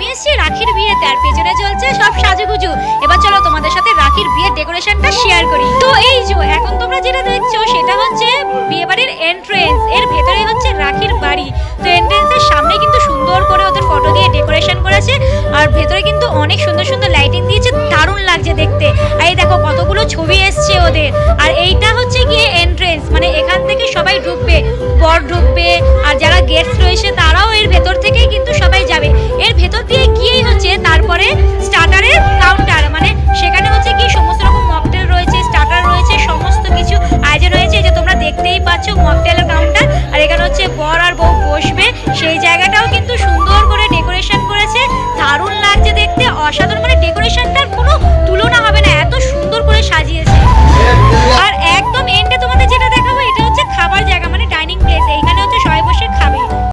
আমি এসেছি রাখির বিয়েতে, আর পেছনে চলছে সব সাজুগুজু। এবার চলো তোমাদের সাথে রাখির বিয়ের ডেকোরেশনটা শেয়ার করি। তো এই যে এখন তোমরা যেটা দেখছো সেটা হচ্ছে বিয়ে বাড়ির এন্ট্রেন্স, এর ভেতরে হচ্ছে রাখির বাড়ি। তো এন্ট্রেন্সের সামনে কিন্তু সুন্দর করে ওদের ফটো দিয়ে ডেকোরেশন করেছে, আর ভেতরে কিন্তু অনেক সুন্দর সুন্দর লাইটিং দিয়েছে, দারুণ লাগছে দেখতে। আর এই দেখো কতগুলো ছবি এসছে ওদের। আর এইটা হচ্ছে গিয়ে এন্ট্রেন্স, মানে এখান থেকে সবাই ঢুকবে, বর ঢুকবে, আর যারা গেস্ট রয়েছে তারাও এর ভেতর থেকেই কিন্তু সবাই যাবে। এর ভেতর দিয়ে গিয়েই হচ্ছে তারপরে স্টার্টারের কাউন্টার, মানে সেখানে হচ্ছে কি সমস্ত রকম মকটেল রয়েছে, স্টার্টার রয়েছে, সমস্ত কিছু আয়োজন রয়েছে। এই যে তোমরা দেখতেই পাচ্ছ মকটেলের কাউন্টার, আর এখানে হচ্ছে বর আর বউ বসবে, সেই জায়গাটাও কিন্তু সুন্দর করে ডেকোরেশন করেছে, দারুণ লাগছে দেখতে, অসাধারণ।